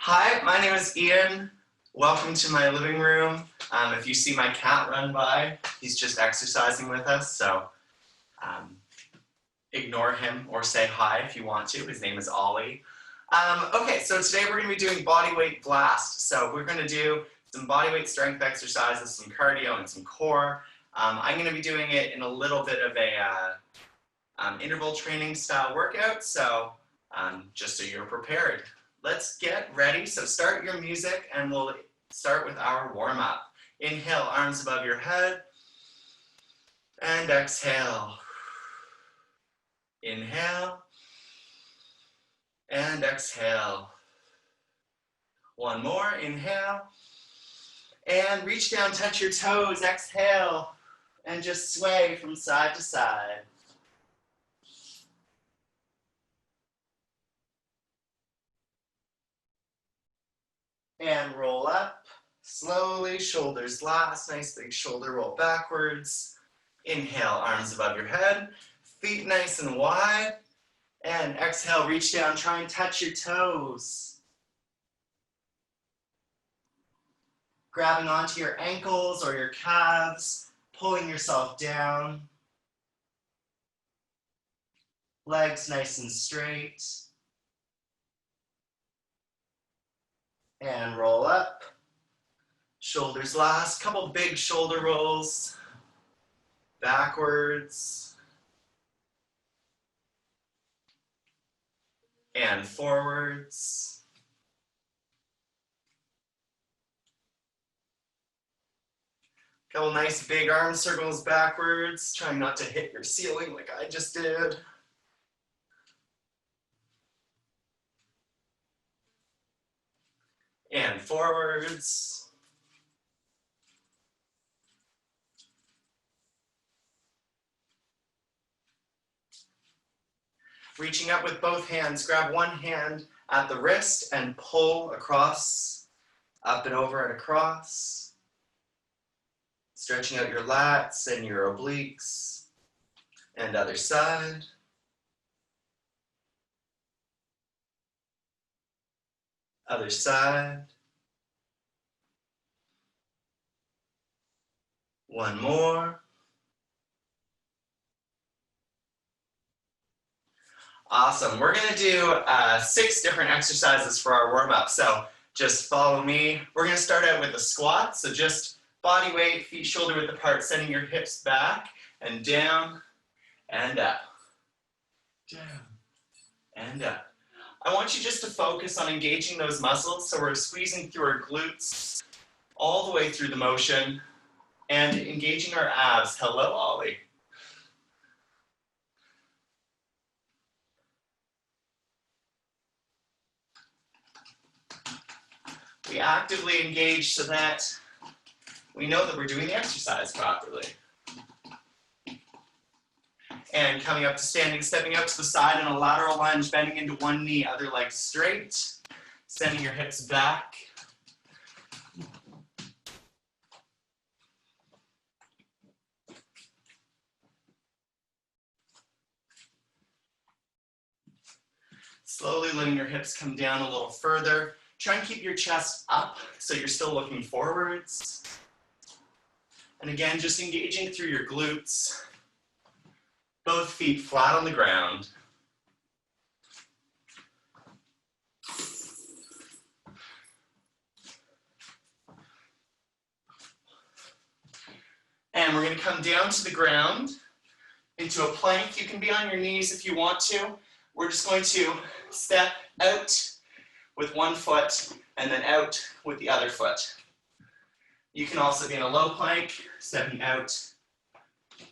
Hi, my name is Ian. Welcome to my living room. If you see my cat run by, he's just exercising with us, so ignore him or say hi if you want to. His name is Ollie. Okay, so today we're going to be doing Bodyweight Blast. So we're going to do some bodyweight strength exercises, some cardio, and some core. I'm going to be doing it in a little bit of a interval training style workout, so just so you're prepared. Let's get ready. So start your music and we'll start with our warm-up. Inhale, arms above your head, and exhale. Inhale, and exhale. One more, inhale, and reach down, touch your toes, exhale, and just sway from side to side. And roll up, slowly, shoulders last, nice big shoulder roll backwards. Inhale, arms above your head, feet nice and wide. And exhale, reach down, try and touch your toes. Grabbing onto your ankles or your calves, pulling yourself down. Legs nice and straight. And roll up. Shoulders last, couple big shoulder rolls. Backwards. And forwards. Couple nice big arm circles backwards, trying not to hit your ceiling like I just did. And forwards. Reaching up with both hands, grab one hand at the wrist and pull across, up and over and across. Stretching out your lats and your obliques. And other side. Other side. One more. Awesome. We're going to do 6 different exercises for our warm-up. So just follow me. We're going to start out with a squat. So just body weight, feet shoulder width apart, sending your hips back and down and up. Down and up. I want you just to focus on engaging those muscles. So we're squeezing through our glutes all the way through the motion and engaging our abs. Hello, Ollie. We actively engage so that we know that we're doing the exercise properly. And coming up to standing, stepping out to the side in a lateral lunge, bending into one knee, other leg straight, sending your hips back. Slowly letting your hips come down a little further. Try and keep your chest up so you're still looking forwards. And again, just engaging through your glutes. Both feet flat on the ground. And we're going to come down to the ground into a plank. You can be on your knees if you want to. We're just going to step out with one foot and then out with the other foot. You can also be in a low plank, stepping out.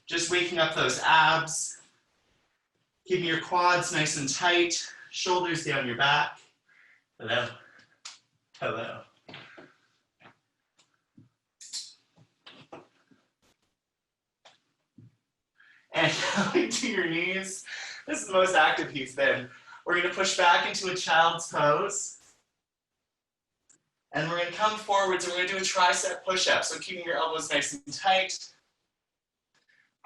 Just waking up those abs, keeping your quads nice and tight, shoulders down your back. Hello, hello. And coming to your knees, this is the most active he's been. We're going to push back into a child's pose. And we're going to come forwards and we're going to do a tricep push-up. So keeping your elbows nice and tight.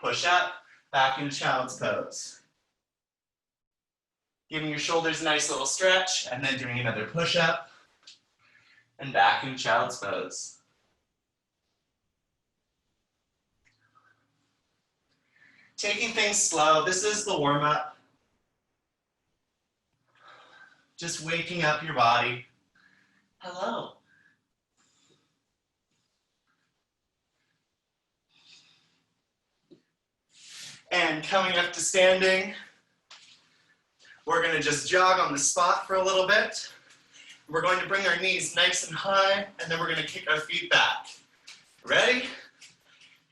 Push up, back into child's pose. Giving your shoulders a nice little stretch, and then doing another push-up. And back in child's pose. Taking things slow, this is the warm-up. Just waking up your body. Hello. And coming up to standing, we're going to just jog on the spot for a little bit. We're going to bring our knees nice and high, and then we're going to kick our feet back. Ready?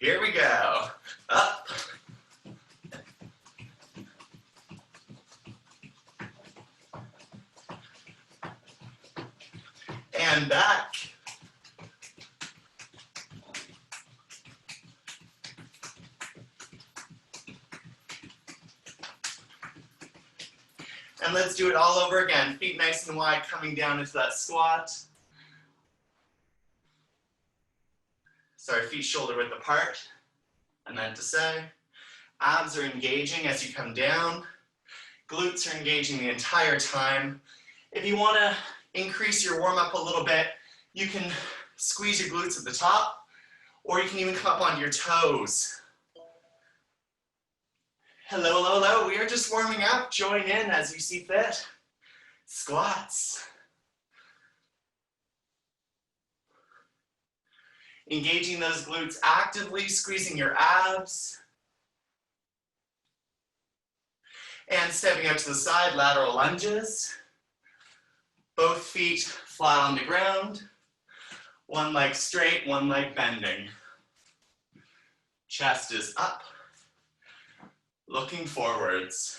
Here we go. Up. And back. And let's do it all over again. Feet nice and wide, coming down into that squat. Sorry, feet shoulder width apart. I meant to say. Abs are engaging as you come down. Glutes are engaging the entire time. If you want to increase your warm-up a little bit, you can squeeze your glutes at the top, or you can even come up onto your toes. Hello, hello, hello. We are just warming up. Join in as you see fit. Squats. Engaging those glutes actively, squeezing your abs. And stepping out to the side, lateral lunges. Both feet flat on the ground. One leg straight, one leg bending. Chest is up. Looking forwards.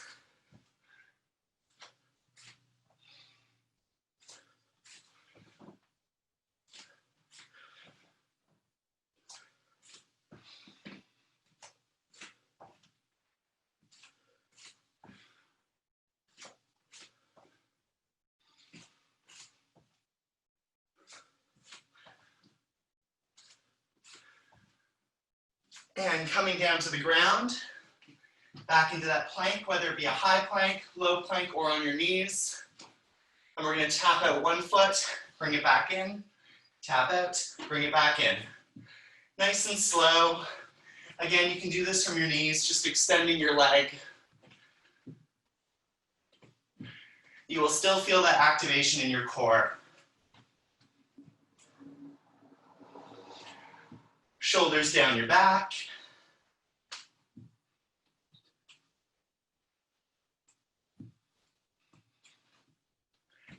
And coming down to the ground. Back into that plank, whether it be a high plank, low plank, or on your knees. And we're going to tap out one foot, bring it back in, tap out, bring it back in. Nice and slow. Again, you can do this from your knees, just extending your leg. You will still feel that activation in your core. Shoulders down your back.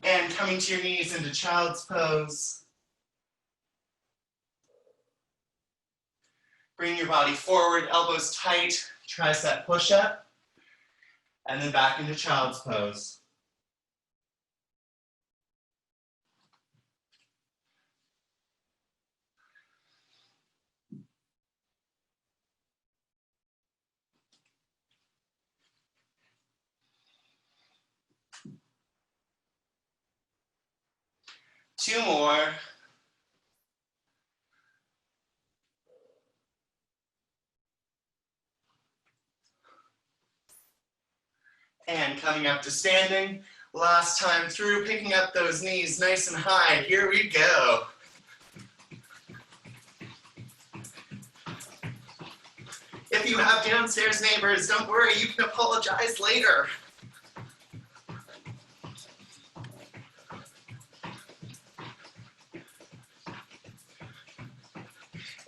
And coming to your knees into child's pose. Bring your body forward, elbows tight, tricep push-up, and then back into child's pose. Two more. And coming up to standing. Last time through, picking up those knees nice and high. Here we go. If you have downstairs neighbors, don't worry, you can apologize later.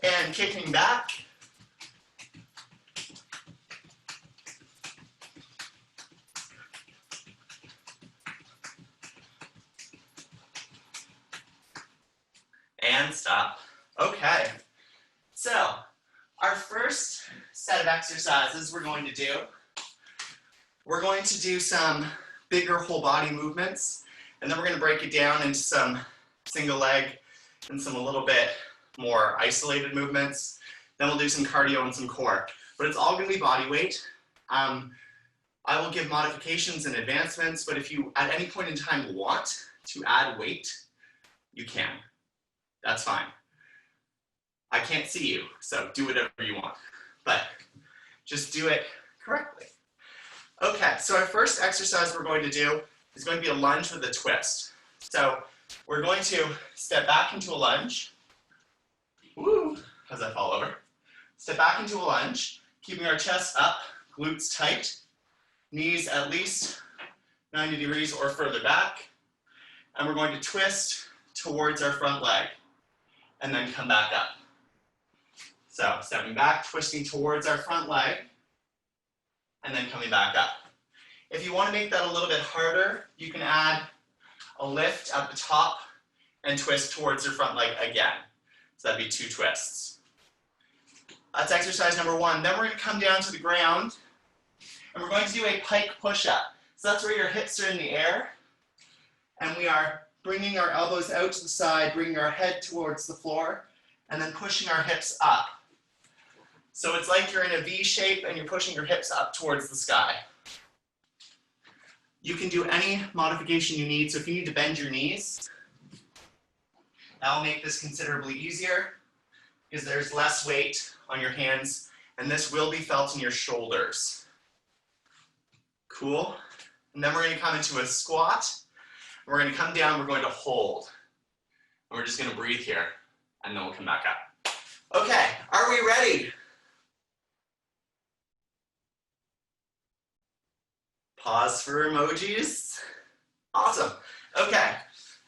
And kicking back. And stop. Okay. So, our first set of exercises we're going to do some bigger whole body movements, and then we're going to break it down into some single leg and some a little bit more isolated movements. Then we'll do some cardio and some core, but it's all going to be body weight. I will give modifications and advancements, but if you at any point in time want to add weight, you can. That's fine. I can't see you, so do whatever you want, but just do it correctly. Okay, so our first exercise we're going to do is going to be a lunge with a twist. So We're going to step back into a lunge. Woo, as I fall over. Step back into a lunge, keeping our chest up, glutes tight, knees at least 90 degrees or further back. And we're going to twist towards our front leg and then come back up. So stepping back, twisting towards our front leg, and then coming back up. If you want to make that a little bit harder, you can add a lift at the top and twist towards your front leg again. So that'd be 2 twists. That's exercise number 1. Then we're going to come down to the ground, and we're going to do a pike push-up. So that's where your hips are in the air, and we are bringing our elbows out to the side, bringing our head towards the floor, and then pushing our hips up. So it's like you're in a V shape and you're pushing your hips up towards the sky. You can do any modification you need. So if you need to bend your knees, that'll make this considerably easier because there's less weight on your hands and this will be felt in your shoulders. Cool. And then we're going to come into a squat. We're going to come down, we're going to hold. And we're just going to breathe here and then we'll come back up. Okay, are we ready? Pause for emojis. Awesome. Okay,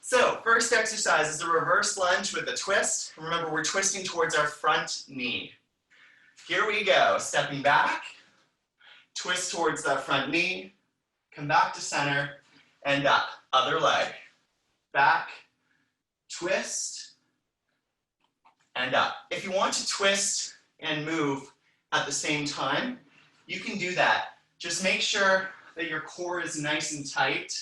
so first exercise is a reverse lunge with a twist. Remember, we're twisting towards our front knee. Here we go, stepping back, twist towards that front knee, come back to center, and up. Other leg. Back, twist, and up. If you want to twist and move at the same time, you can do that. Just make sure that your core is nice and tight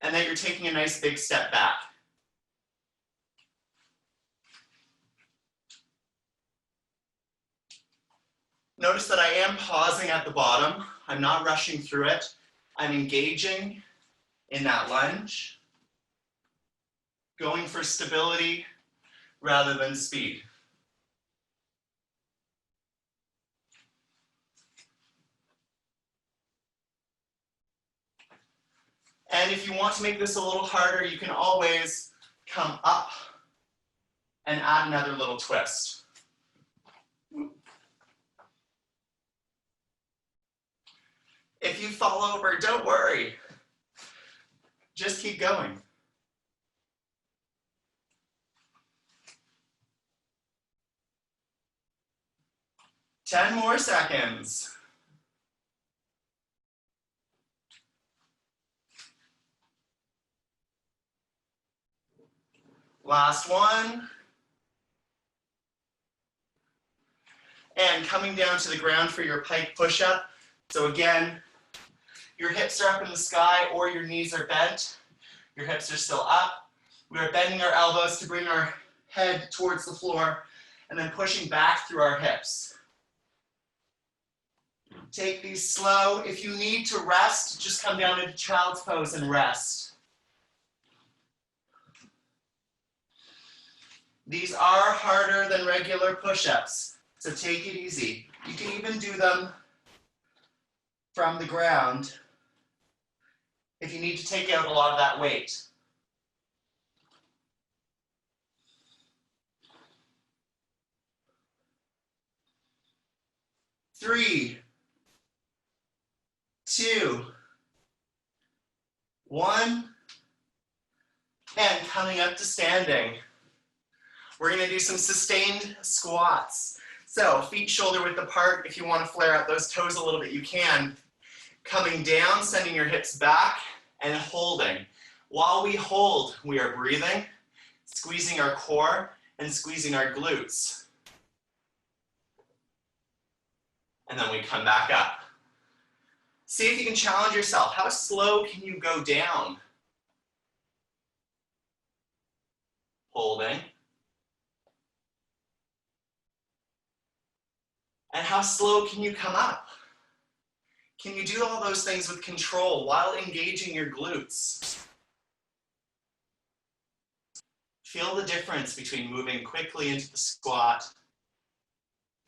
and that you're taking a nice big step back. Notice that I am pausing at the bottom. I'm not rushing through it. I'm engaging in that lunge, going for stability rather than speed. And if you want to make this a little harder, you can always come up and add another little twist. If you fall over, don't worry. Just keep going. Ten more seconds. Last one. And coming down to the ground for your pike push-up. So again, your hips are up in the sky or your knees are bent. Your hips are still up. We are bending our elbows to bring our head towards the floor and then pushing back through our hips. Take these slow. If you need to rest, just come down into child's pose and rest. These are harder than regular push-ups, so take it easy. You can even do them from the ground if you need to take out a lot of that weight. Three, 2, 1, and coming up to standing. We're going to do some sustained squats. So feet shoulder width apart. If you want to flare out those toes a little bit, you can. Coming down, sending your hips back, and holding. While we hold, we are breathing, squeezing our core, and squeezing our glutes. And then we come back up. See if you can challenge yourself. How slow can you go down? Holding. And how slow can you come up? Can you do all those things with control while engaging your glutes? Feel the difference between moving quickly into the squat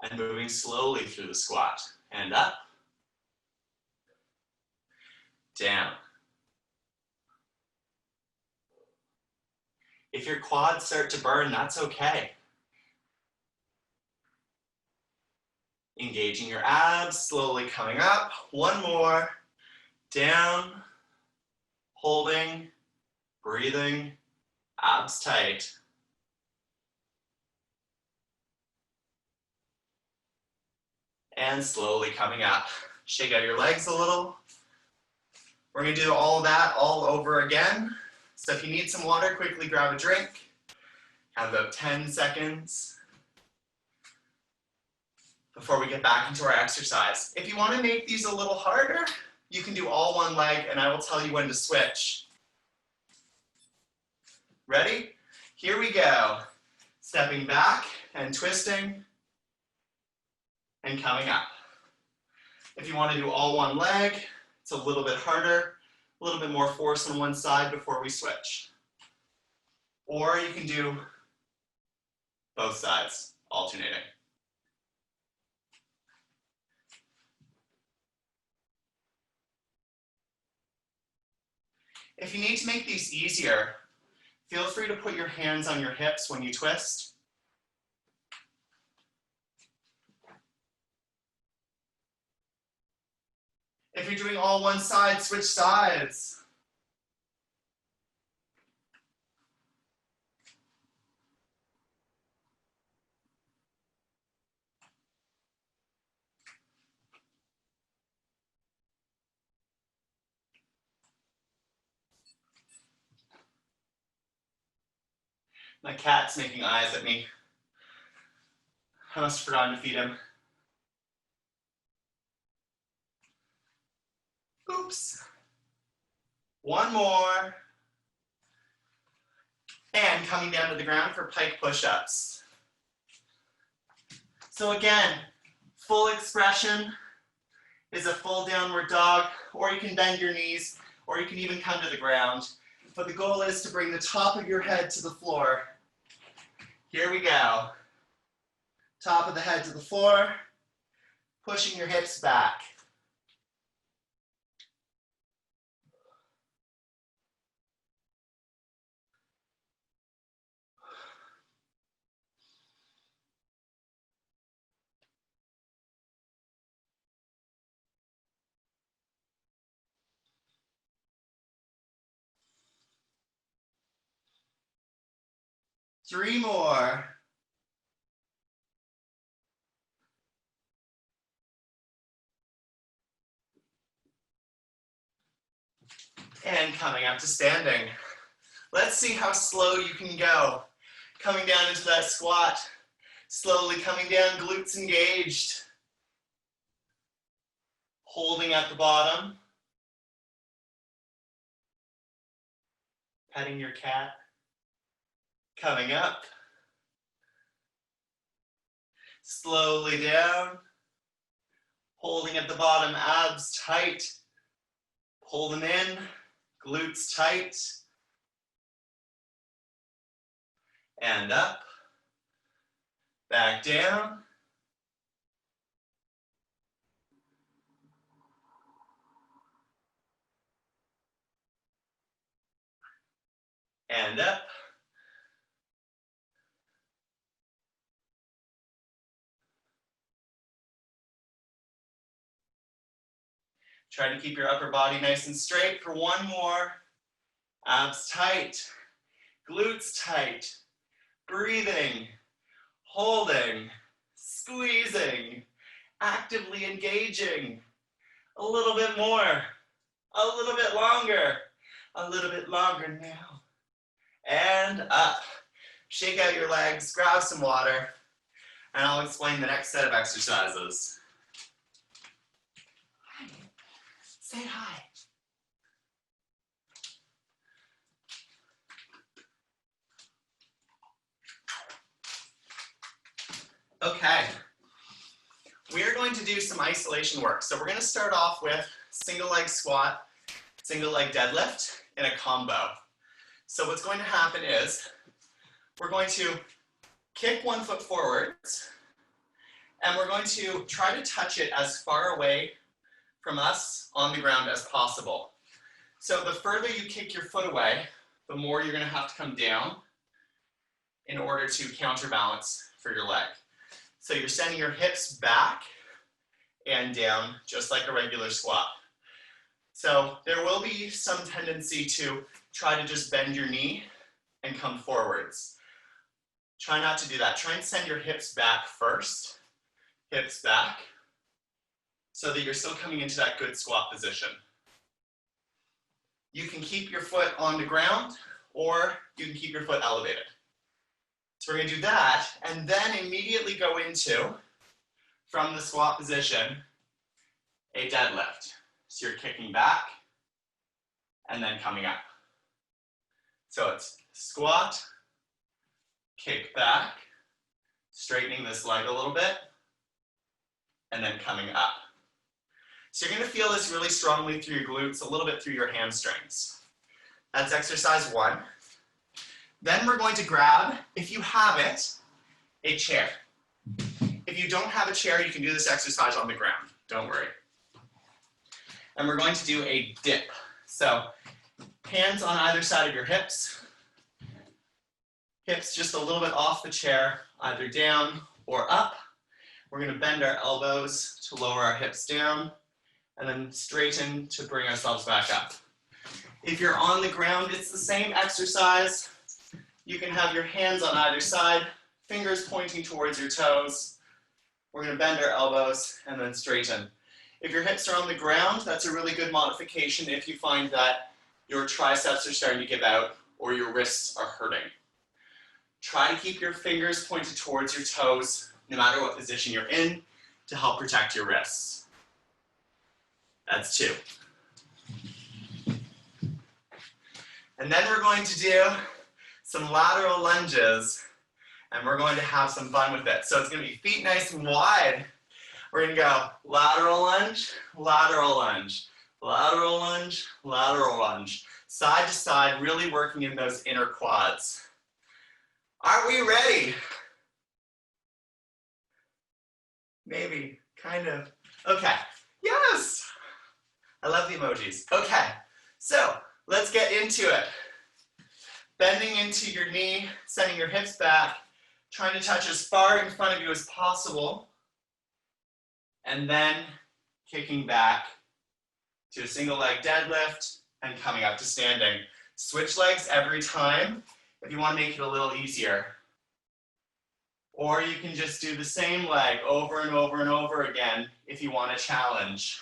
and moving slowly through the squat. And up, down, If your quads start to burn, that's okay. Engaging your abs, slowly coming up. One more. Down, holding, breathing, abs tight. And slowly coming up. Shake out your legs a little. We're going to do all of that all over again. So if you need some water, quickly grab a drink. Have about 10 seconds before we get back into our exercise. If you want to make these a little harder, you can do all one leg, and I will tell you when to switch. Ready? Here we go. Stepping back and twisting and coming up. If you want to do all one leg, it's a little bit harder, a little bit more force on one side before we switch. Or you can do both sides, alternating. If you need to make these easier, feel free to put your hands on your hips when you twist. If you're doing all one side, switch sides. My cat's making eyes at me. I must have forgotten to feed him. Oops. One more. And coming down to the ground for pike push-ups. So again, full expression is a full downward dog, or you can bend your knees, or you can even come to the ground. But the goal is to bring the top of your head to the floor. Here we go. Top of the head to the floor, pushing your hips back. Three more. And coming up to standing. Let's see how slow you can go. Coming down into that squat. Slowly coming down, glutes engaged. Holding at the bottom. Petting your cat. Coming up. Slowly down. Holding at the bottom, abs tight. Pull them in, glutes tight. And up. Back down. And up. Try to keep your upper body nice and straight for one more. Abs tight, glutes tight, breathing, holding, squeezing, actively engaging. A little bit more, a little bit longer, a little bit longer now. And up. Shake out your legs, grab some water, and I'll explain the next set of exercises. Say hi. Okay. We are going to do some isolation work. So we're going to start off with single leg squat, single leg deadlift in a combo. So what's going to happen is we're going to kick one foot forwards, and we're going to try to touch it as far away from us on the ground as possible. So the further you kick your foot away, the more you're going to have to come down in order to counterbalance for your leg. So you're sending your hips back and down just like a regular squat. So there will be some tendency to try to just bend your knee and come forwards. Try not to do that. Try and send your hips back first. Hips back, so that you're still coming into that good squat position. You can keep your foot on the ground, or you can keep your foot elevated. So we're going to do that, and then immediately go into, from the squat position, a deadlift. So you're kicking back, and then coming up. So it's squat, kick back, straightening this leg a little bit, and then coming up. So you're going to feel this really strongly through your glutes, a little bit through your hamstrings. That's exercise 1. Then we're going to grab, if you have it, a chair. If you don't have a chair, you can do this exercise on the ground. Don't worry. And we're going to do a dip. So hands on either side of your hips. Hips just a little bit off the chair, either down or up. We're going to bend our elbows to lower our hips down, and then straighten to bring ourselves back up. If you're on the ground, it's the same exercise. You can have your hands on either side, fingers pointing towards your toes. We're going to bend our elbows and then straighten. If your hips are on the ground, that's a really good modification if you find that your triceps are starting to give out or your wrists are hurting. Try to keep your fingers pointed towards your toes, no matter what position you're in, to help protect your wrists. That's 2. And then we're going to do some lateral lunges, and we're going to have some fun with it. So it's going to be feet nice and wide. We're going to go lateral lunge, lateral lunge, lateral lunge, lateral lunge. Side to side, really working in those inner quads. Are we ready? Maybe, kind of. Okay, yes! I love the emojis. Okay, so let's get into it. Bending into your knee, sending your hips back, trying to touch as far in front of you as possible, and then kicking back to a single leg deadlift and coming up to standing. Switch legs every time if you want to make it a little easier. Or you can just do the same leg over and over and over again if you want a challenge.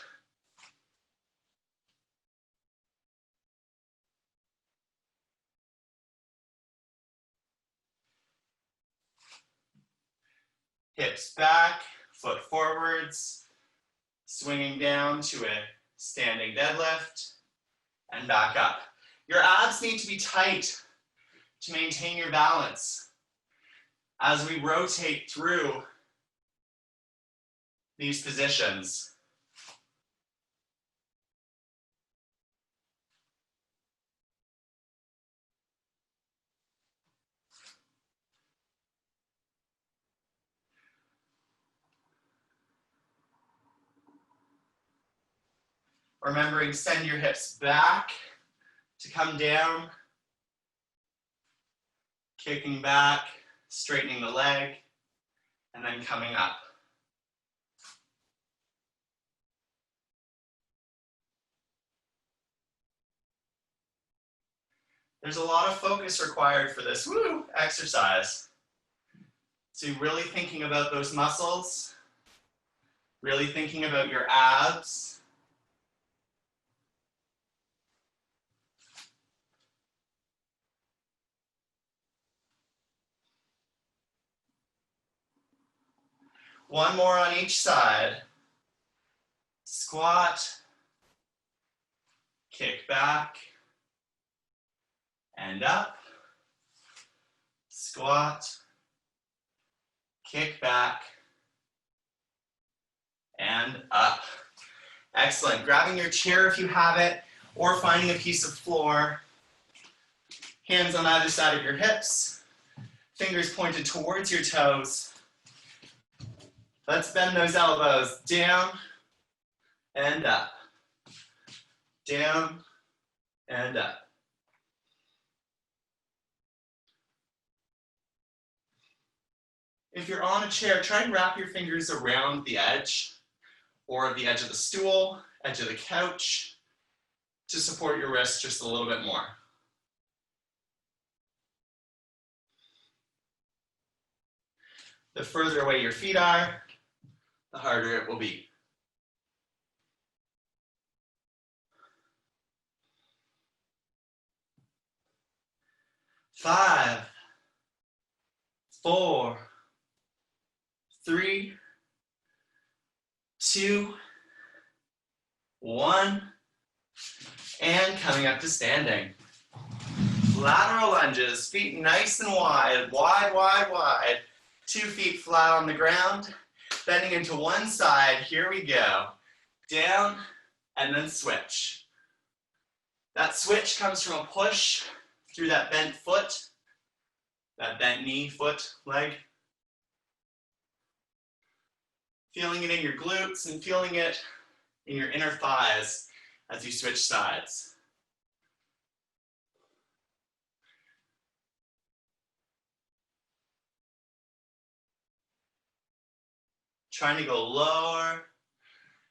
Hips back, foot forwards, swinging down to a standing deadlift, and back up. Your abs need to be tight to maintain your balance as we rotate through these positions. Remembering, send your hips back to come down, kicking back, straightening the leg, and then coming up. There's a lot of focus required for this exercise. So you're really thinking about those muscles, really thinking about your abs. One more on each side. Squat, kick back, and up. Squat, kick back, and up. Excellent. Grabbing your chair if you have it, or finding a piece of floor. Hands on either side of your hips. Fingers pointed towards your toes. Let's bend those elbows down and up. Down and up. If you're on a chair, try and wrap your fingers around the edge or the edge of the stool, edge of the couch, to support your wrist just a little bit more. The further away your feet are, the harder it will be. 5, 4, 3, 2, 1, and coming up to standing. Lateral lunges, feet nice and wide, wide, wide, wide. 2 feet flat on the ground, bending into one side. Here we go. Down, and then switch. That switch comes from a push through that bent foot, that bent knee, foot, leg. Feeling it in your glutes and feeling it in your inner thighs as you switch sides. Trying to go lower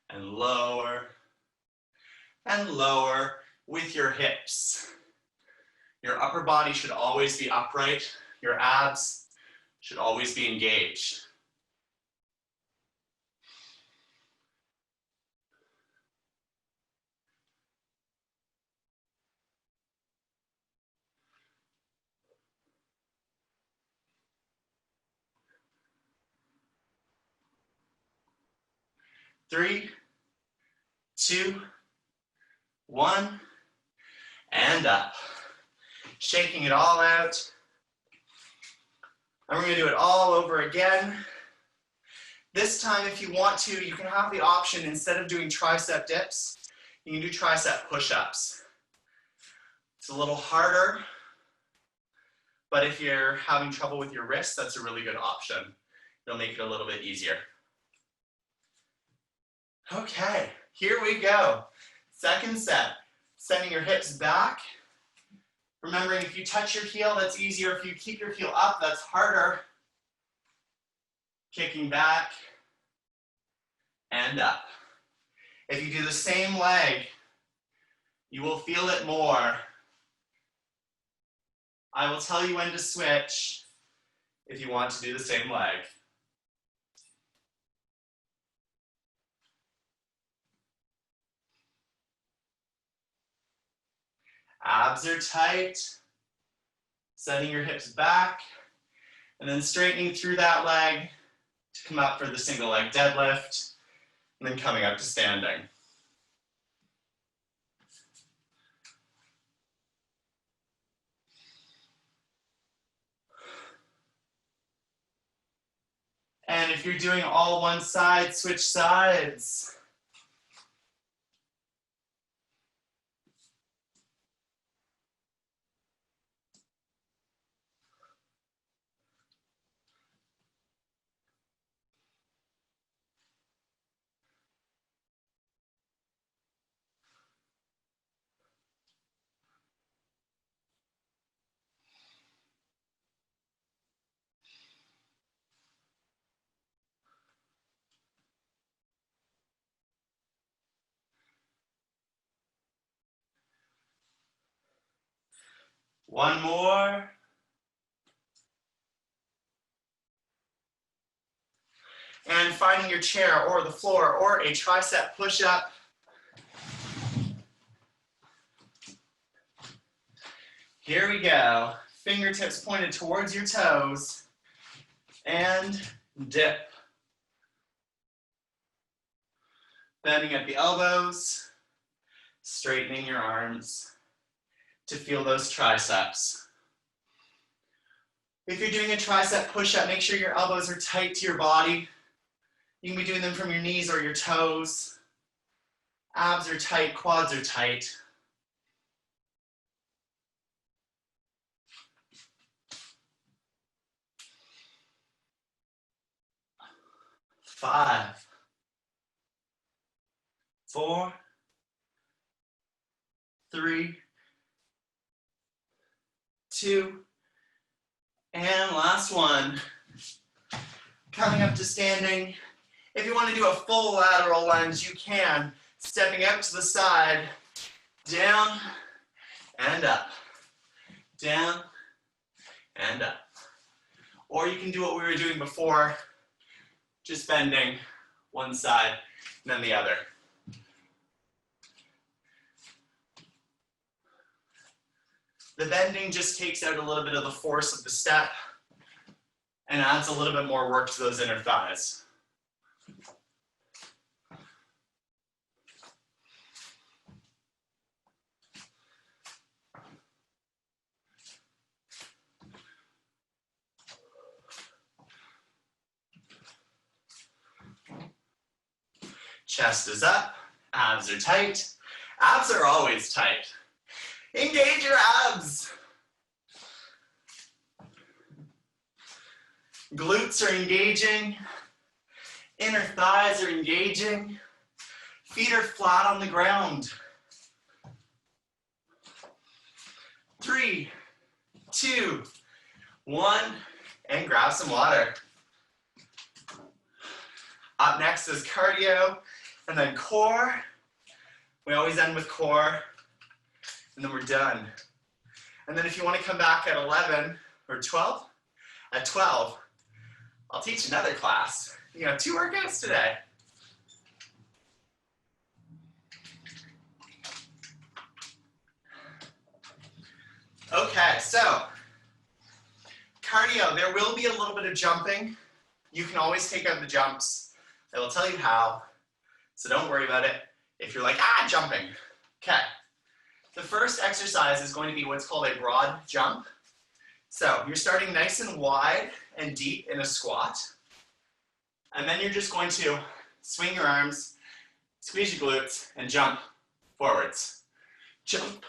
and lower and lower with your hips. Your upper body should always be upright. Your abs should always be engaged. Three, 2, 1, and up. Shaking it all out. And we're going to do it all over again. This time, if you want to, you can have the option, instead of doing tricep dips, you can do tricep push-ups. It's a little harder, but if you're having trouble with your wrists, that's a really good option. It'll make it a little bit easier. Okay, here we go. Second set, sending your hips back. Remembering, if you touch your heel, that's easier. If you keep your heel up, that's harder. Kicking back and up. If you do the same leg, you will feel it more. I will tell you when to switch if you want to do the same leg. Abs are tight, sending your hips back, and then straightening through that leg to come up for the single leg deadlift, and then coming up to standing. And if you're doing all one side, switch sides. One more. And finding your chair or the floor or a tricep push-up. Here we go. Fingertips pointed towards your toes. And dip. Bending at the elbows. Straightening your arms to feel those triceps. If you're doing a tricep push-up, make sure your elbows are tight to your body. You can be doing them from your knees or your toes. Abs are tight, quads are tight. Five, 4, 3, 2, and last one. coming up to standing. If you want to do a full lateral lunge, you can. Stepping out to the side, down and up, down and up. Or you can do what we were doing before, just bending one side and then the other. The bending just takes out a little bit of the force of the step and adds a little bit more work to those inner thighs. Chest is up, abs are tight. Abs are always tight. Engage your abs. Glutes are engaging. Inner thighs are engaging. Feet are flat on the ground. 3, 2, 1, and grab some water. Up next is cardio, and then core. We always end with core, and then we're done. And then if you want to come back at 11 or 12, at 12, I'll teach another class. You have 2 workouts today. Okay, so cardio, there will be a little bit of jumping. You can always take out the jumps. I will tell you how, so don't worry about it. If you're like, jumping. Okay, the first exercise is going to be what's called a broad jump. So you're starting nice and wide and deep in a squat. And then you're just going to swing your arms, squeeze your glutes, and jump forwards. Jump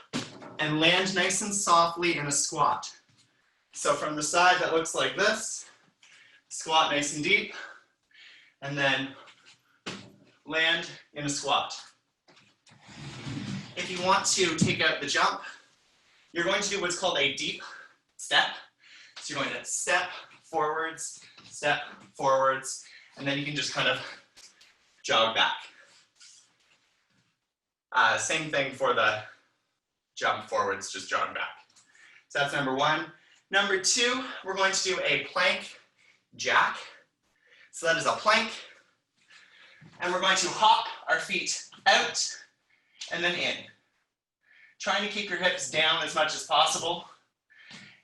and land nice and softly in a squat. So from the side that looks like this, squat nice and deep, and then land in a squat. If you want to take out the jump, you're going to do what's called a deep step. So you're going to step forwards, and then you can just kind of jog back. Same thing for the jump forwards, just jog back. So that's number 1. Number 2, we're going to do a plank jack. So that is a plank, and we're going to hop our feet out and then in. Trying to keep your hips down as much as possible.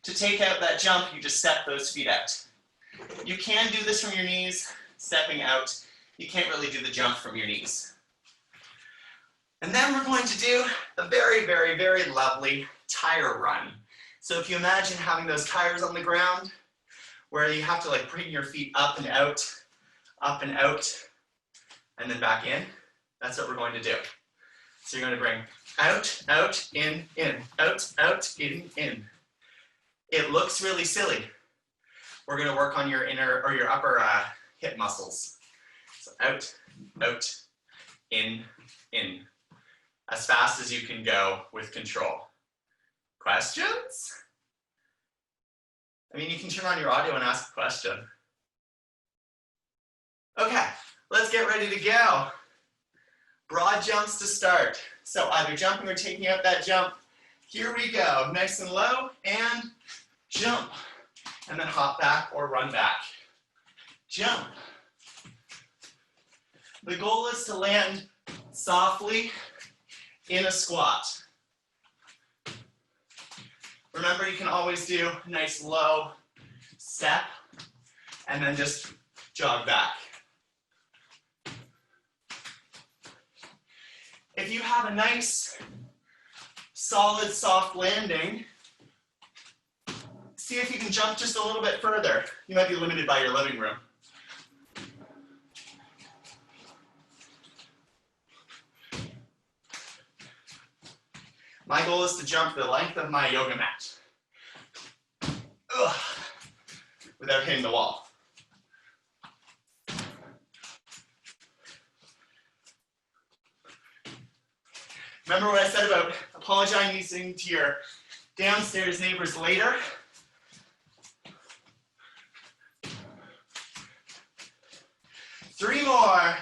To take out that jump, you just step those feet out. You can do this from your knees, stepping out. You can't really do the jump from your knees. And then we're going to do a very, very, very lovely tire run. So if you imagine having those tires on the ground, where you have to like bring your feet up and out, and then back in, that's what we're going to do. So you're going to bring out, out, in, out, out, in. It looks really silly. We're going to work on your inner or your upper hip muscles. So out, out, in. As fast as you can go with control. Questions? I mean, you can turn on your audio and ask a question. Okay, let's get ready to go. Broad jumps to start. So either jumping or taking out that jump. Here we go, nice and low, and jump. And then hop back or run back. Jump. The goal is to land softly in a squat. Remember, you can always do a nice low step and then just jog back. If you have a nice, solid, soft landing, see if you can jump just a little bit further. You might be limited by your living room. My goal is to jump the length of my yoga mat. Ugh, without hitting the wall. Remember what I said about apologizing to your downstairs neighbors later? 3 more.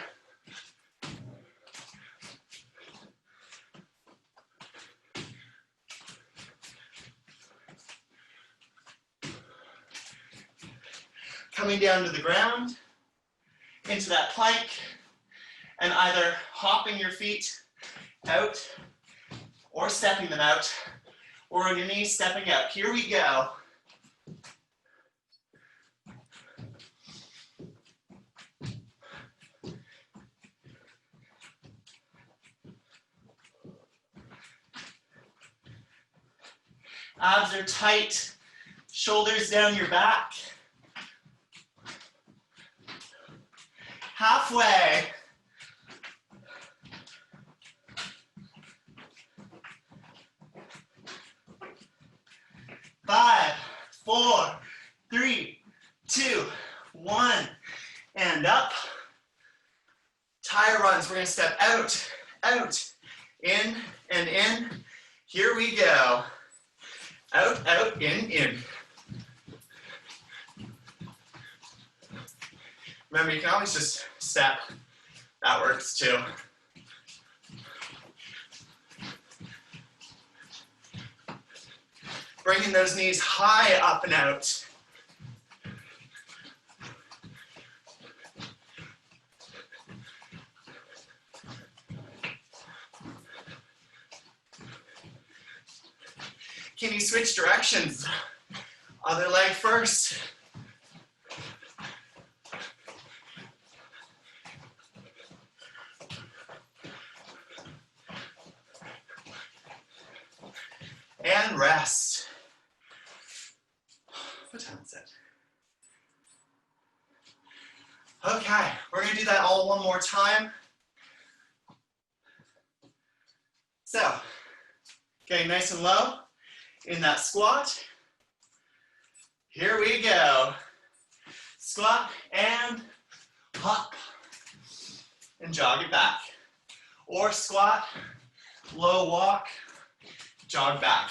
Coming down to the ground, into that plank, and either hopping your feet out or stepping them out, or on your knees stepping out. Here we go. Abs are tight, shoulders down your back. Halfway. Five, 4, 3, 2, 1, and up. Tire runs, we're gonna step out, out, in, and in. Here we go. Out, out, in. Remember, you can always just step. That works too. Bringing those knees high up and out. Can you switch directions? Other leg first. And rest. What time is it? Okay, we're gonna do that all one more time. So, getting nice and low in that squat. Here we go. Squat and hop and jog it back. Or squat, low walk, jog back.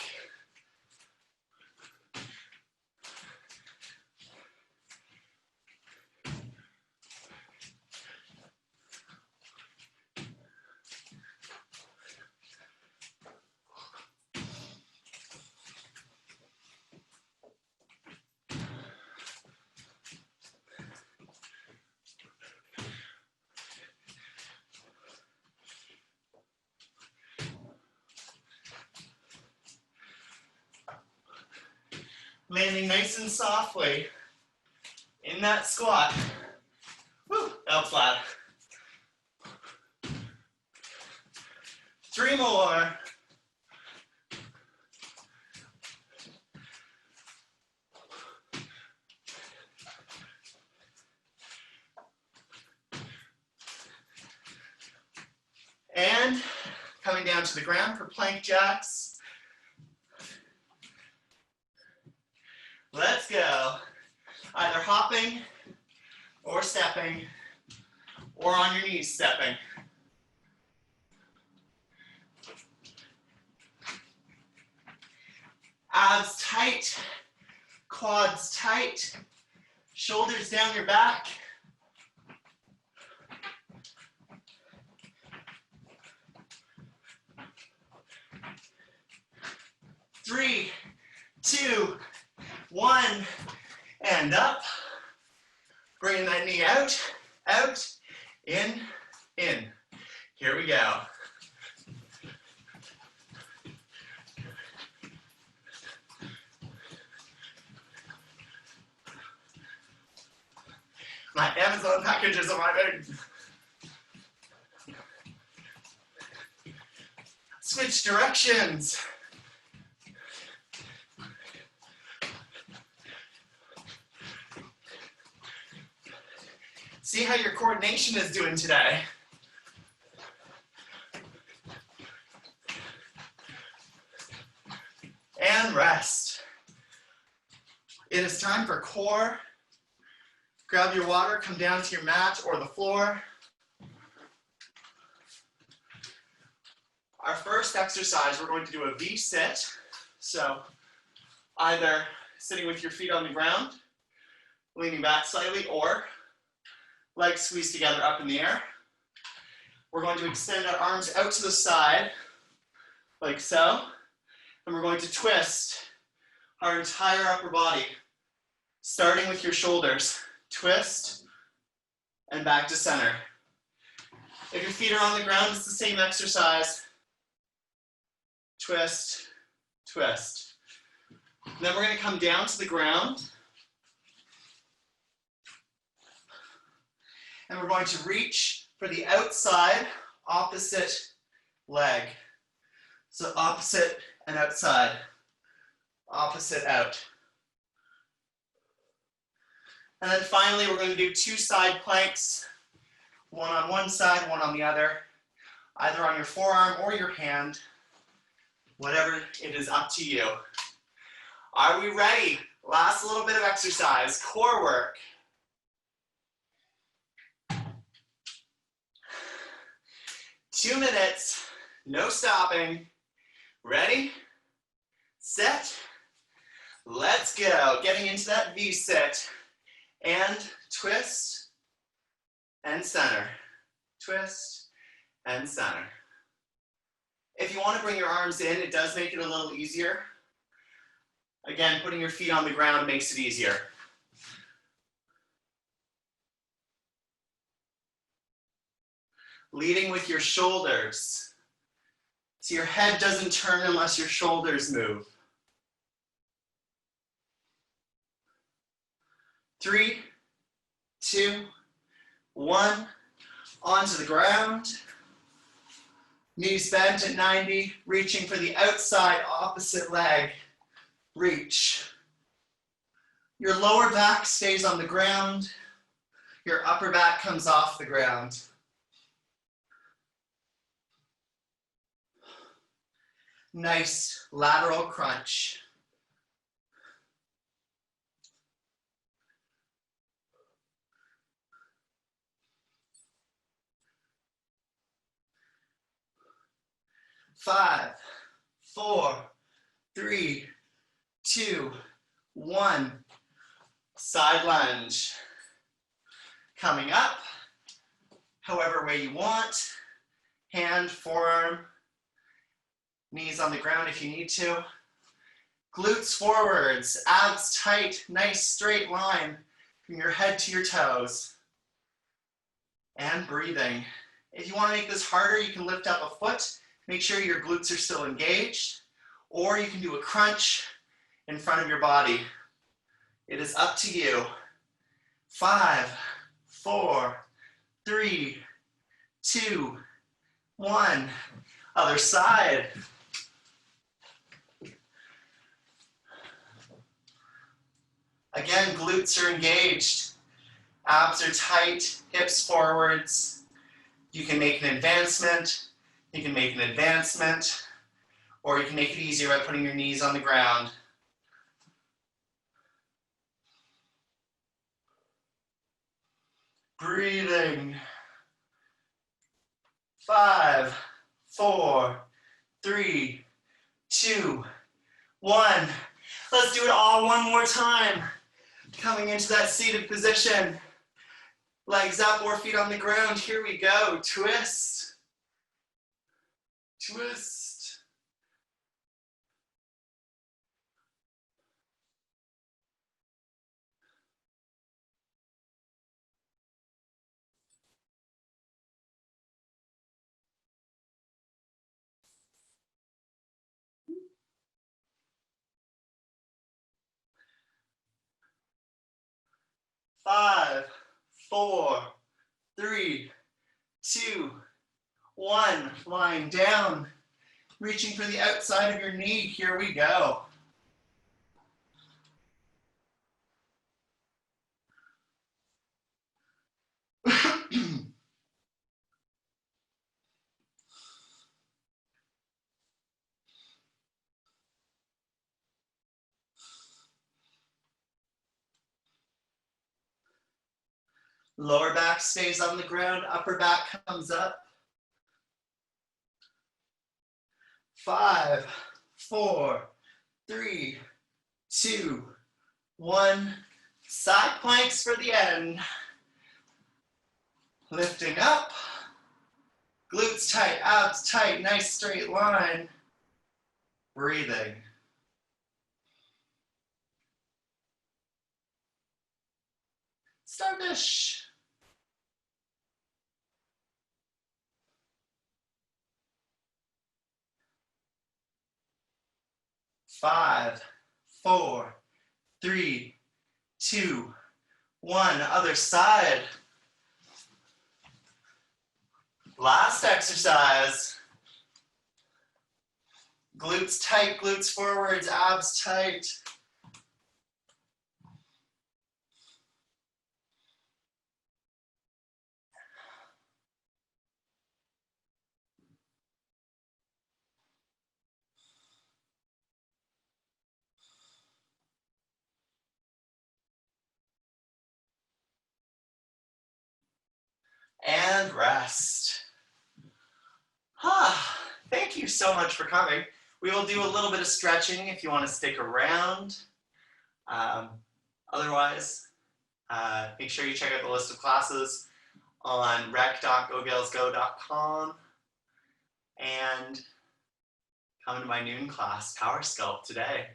Landing nice and softly in that squat. Woo, out flat. 3 more. And coming down to the ground for plank jacks. Let's go. Either hopping or stepping or on your knees stepping. Abs tight, quads tight, shoulders down your back. Three, 2, 1, and up. Bringing that knee out, out, in. Here we go. My Amazon packages are arriving. Switch directions. See how your coordination is doing today. And rest. It is time for core. Grab your water, come down to your mat or the floor. Our first exercise, we're going to do a V-sit. So either sitting with your feet on the ground, leaning back slightly, or legs squeezed together up in the air. We're going to extend our arms out to the side, like so. And we're going to twist our entire upper body, starting with your shoulders. Twist and back to center. If your feet are on the ground, it's the same exercise. Twist, twist. Then we're going to come down to the ground. And we're going to reach for the outside, opposite leg. So opposite and outside, opposite out. And then finally, we're going to do 2 side planks, one on one side, one on the other, either on your forearm or your hand, whatever it is up to you. Are we ready? Last little bit of exercise, core work. Two minutes, no stopping. Ready, set, let's go. Getting into that V-sit. And twist and center. Twist and center. If you want to bring your arms in, it does make it a little easier. Again, putting your feet on the ground makes it easier. Leading with your shoulders. So your head doesn't turn unless your shoulders move. 3, 2, 1, onto the ground. Knees bent at 90, reaching for the outside opposite leg. Reach. Your lower back stays on the ground. Your upper back comes off the ground. Nice lateral crunch. Five, 4, 3, 2, 1. Side lunge. Coming up, however way you want. Hand, forearm, knees on the ground if you need to. Glutes forwards, abs tight, nice straight line from your head to your toes. And breathing. If you want to make this harder, you can lift up a foot. Make sure your glutes are still engaged, or you can do a crunch in front of your body. It is up to you. 5, 4, 3, 2, 1. Other side. Again, glutes are engaged. Abs are tight, hips forwards. You can make an advancement. You can make an advancement, or you can make it easier by putting your knees on the ground. Breathing. 5, 4, 3, 2, 1. Let's do it all one more time. Coming into that seated position. Legs up or feet on the ground. Here we go. Twist. Twist. Five, 4, 3, 2, 1. Lying down, reaching for the outside of your knee. Here we go. Lower back stays on the ground, upper back comes up. 5, 4, 3, 2, 1. Side planks for the end. Lifting up. Glutes tight, abs tight, nice straight line. Breathing. Starfish. 5, 4, 3, 2, 1. Other side. Last exercise. Glutes tight, glutes forwards, abs tight. And rest. Thank you so much for coming. We will do a little bit of stretching if you want to stick around. Otherwise, make sure you check out the list of classes on rec.gogelsgo.com and come to my noon class, Power Sculpt, today.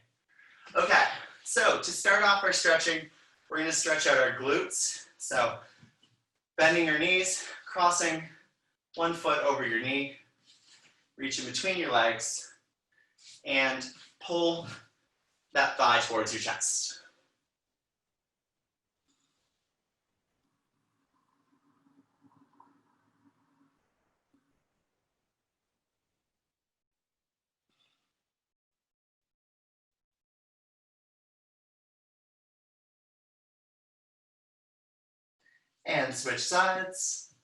Okay, so to start off our stretching, we're going to stretch out our glutes. So bending your knees, crossing one foot over your knee, reach in between your legs, and pull that thigh towards your chest. And switch sides,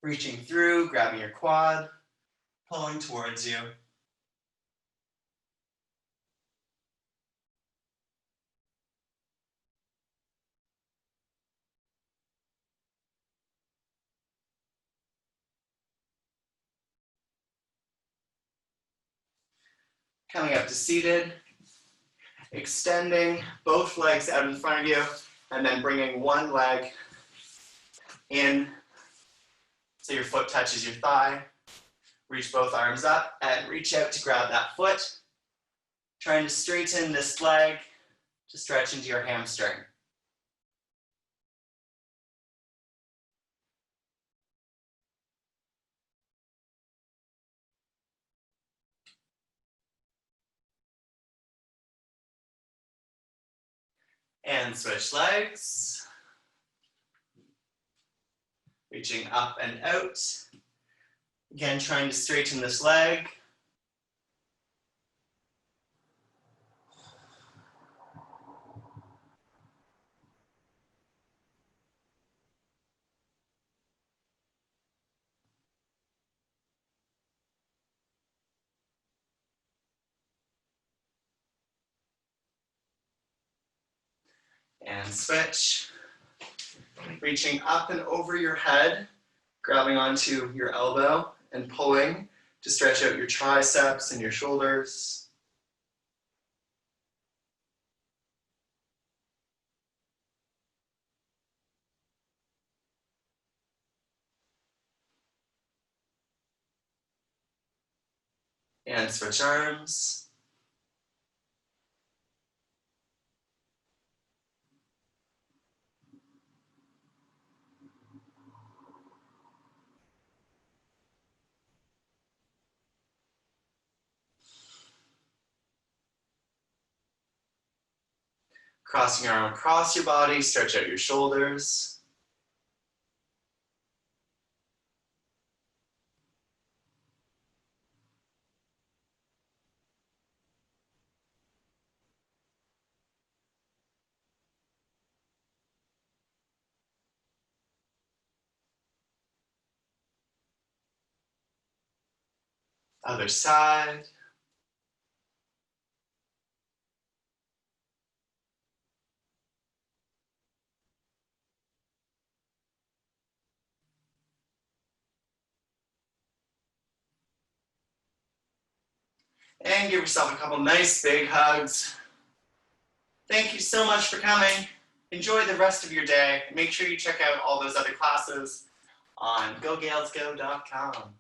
reaching through, grabbing your quad, pulling towards you. Coming up to seated, extending both legs out in front of you, and then bringing one leg in so your foot touches your thigh. Reach both arms up and reach out to grab that foot. Trying to straighten this leg to stretch into your hamstring. And switch legs. Reaching up and out. Again, trying to straighten this leg. And switch. Reaching up and over your head, grabbing onto your elbow and pulling to stretch out your triceps and your shoulders. And switch arms. Crossing your arm across your body, stretch out your shoulders. Other side. And give yourself a couple nice big hugs. Thank you so much for coming. Enjoy the rest of your day. Make sure you check out all those other classes on GoGalesGo.com.